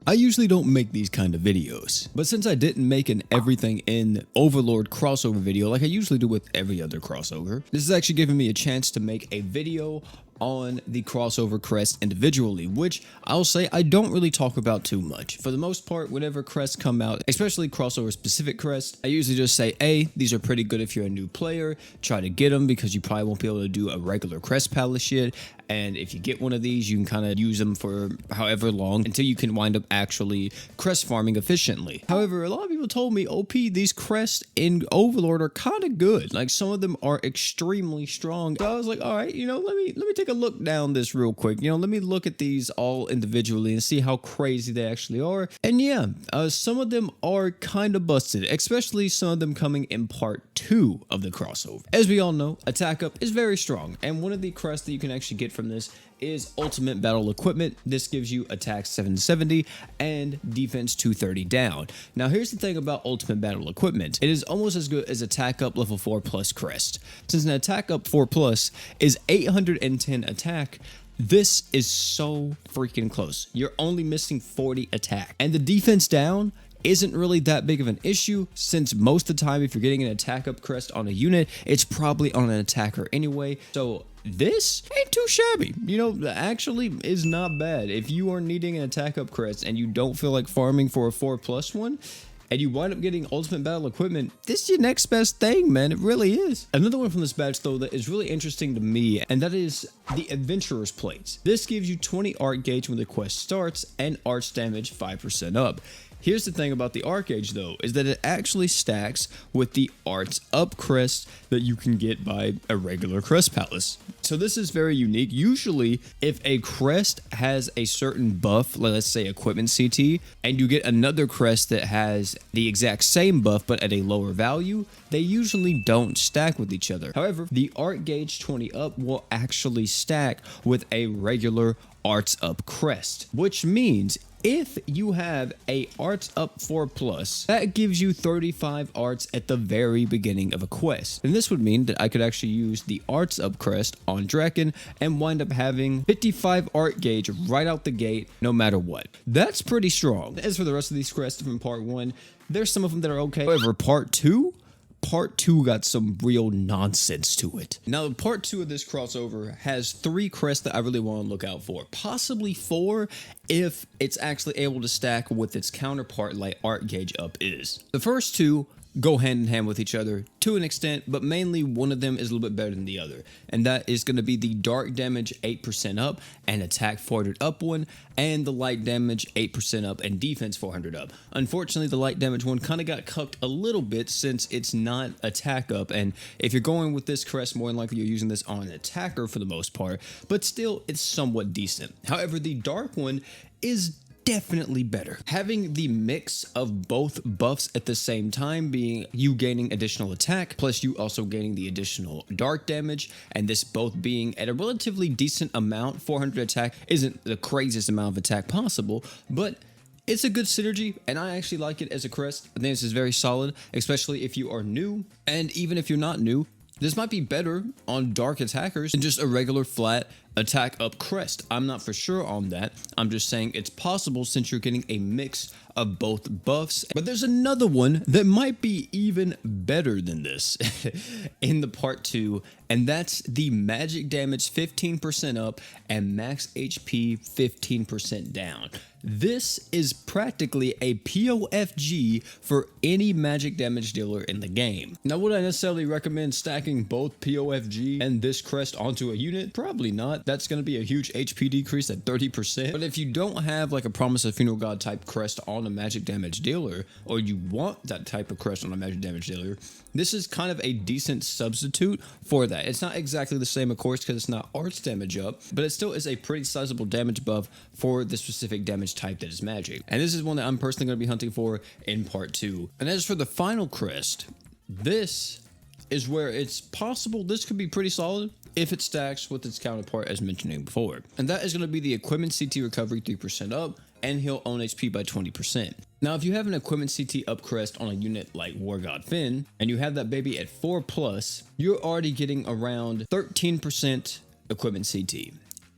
I usually don't make these kind of videos, but since I didn't make an everything in Overlord crossover video like I usually do with every other crossover, this is actually giving me a chance to make a video on the crossover crest individually, which I'll say I don't really talk about too much. For the most part, whenever crests come out, especially crossover specific crests, I usually just say, hey, these are pretty good if you're a new player, try to get them because you probably won't be able to do a regular crest palace yet. And if you get one of these, you can kind of use them for however long until you can wind up actually crest farming efficiently. However, a lot of people told me, OP, these crests in Overlord are kind of good. Like some of them are extremely strong. So I was like, all right, let me take a look down this real quick. Let me look at these all individually and see how crazy they actually are. And yeah, some of them are kind of busted, especially some of them coming in part 2 of the crossover. As we all know, attack up is very strong, and one of the crests that you can actually get from this is ultimate battle equipment. This gives you attack 770 and defense 230 down. Now here's the thing about ultimate battle equipment. It is almost as good as attack up level 4 plus crest. Since an attack up 4 plus is 810 attack, this is so freaking close. You're only missing 40 attack, and the defense down isn't really that big of an issue, since most of the time if you're getting an attack up crest on a unit, it's probably on an attacker anyway. So this ain't too shabby. Actually is not bad. If you are needing an attack up crest and you don't feel like farming for a 4+ one, and you wind up getting ultimate battle equipment, this is your next best thing, man. It really is. Another one from this badge though that is really interesting to me, and that is the adventurer's plates. This gives you 20 art gauge when the quest starts and arch damage 5% up. Here's the thing about the arc gauge though, is that it actually stacks with the arts up crest that you can get by a regular crest palace. So this is very unique. Usually if a crest has a certain buff, let's say equipment CT, and you get another crest that has the exact same buff but at a lower value, they usually don't stack with each other. However, the art gauge 20 up will actually stack with a regular arts up crest, which means if you have a arts up 4+, that gives you 35 arts at the very beginning of a quest. And this would mean that I could actually use the arts up crest on Draken and wind up having 55 art gauge right out the gate, no matter what. That's pretty strong. As for the rest of these crests from part 1, there's some of them that are okay. However, part 2 got some real nonsense to it. Now, part 2 of this crossover has 3 crests that I really want to look out for. Possibly 4 if it's actually able to stack with its counterpart like art gauge up is. The first 2 go hand in hand with each other to an extent, but mainly one of them is a little bit better than the other, and that is going to be the dark damage 8% up and attack 400 up one, and the light damage 8% up and defense 400 up. Unfortunately, the light damage one kind of got cucked a little bit since it's not attack up, and if you're going with this crest, more than likely you're using this on an attacker for the most part, but still it's somewhat decent. However, the dark one is definitely better. Having the mix of both buffs at the same time, being you gaining additional attack plus you also gaining the additional dark damage, and this both being at a relatively decent amount. 400 attack isn't the craziest amount of attack possible, but it's a good synergy, and I actually like it as a crest. I think this is very solid, especially if you are new, and even if you're not new, this might be better on dark attackers than just a regular flat attack up crest. I'm not for sure on that. I'm just saying it's possible since you're getting a mix of both buffs. But there's another one that might be even better than this in the part 2, and that's the magic damage 15% up and max HP 15% down. This is practically a POFG for any magic damage dealer in the game. Now, would I necessarily recommend stacking both POFG and this crest onto a unit? Probably not. That's going to be a huge HP decrease at 30%. But if you don't have like a Promise of Funeral God type crest on a magic damage dealer, or you want that type of crest on a magic damage dealer, this is kind of a decent substitute for that. It's not exactly the same, of course, because it's not arts damage up, but it still is a pretty sizable damage buff for the specific damage type that is magic. And this is one that I'm personally going to be hunting for in part 2. And as for the final crest, this is where it's possible this could be pretty solid if it stacks with its counterpart as mentioned before. And that is going to be the equipment CT recovery 3% up and heal own HP by 20%. Now, if you have an equipment CT up crest on a unit like War God Finn, and you have that baby at 4+, you're already getting around 13% equipment CT.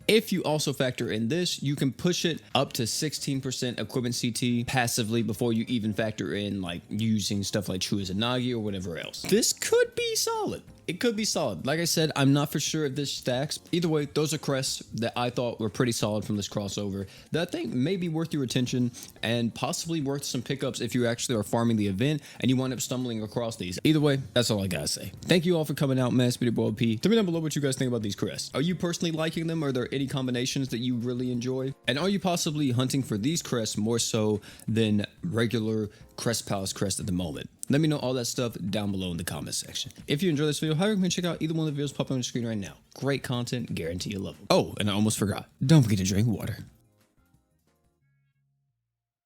If you also factor in this, you can push it up to 16% equipment CT passively before you even factor in like using stuff like True as a Nagi or whatever else. This could be solid. It could be solid. Like I said, I'm not for sure if this stacks. Either way, those are crests that I thought were pretty solid from this crossover that I think may be worth your attention and possibly worth some pickups if you actually are farming the event and you wind up stumbling across these. Either way, that's all I gotta say. Thank you all for coming out, man. Speedy Boy P. Tell me down below what you guys think about these crests. Are you personally liking them? Are there any combinations that you really enjoy? And are you possibly hunting for these crests more so than regular Crest Palace crest at the moment? Let me know all that stuff down below in the comment section. If you enjoyed this video, highly recommend check out either one of the videos popping on the screen right now. Great content, guarantee you love them. Oh, and I almost forgot. Don't forget to drink water.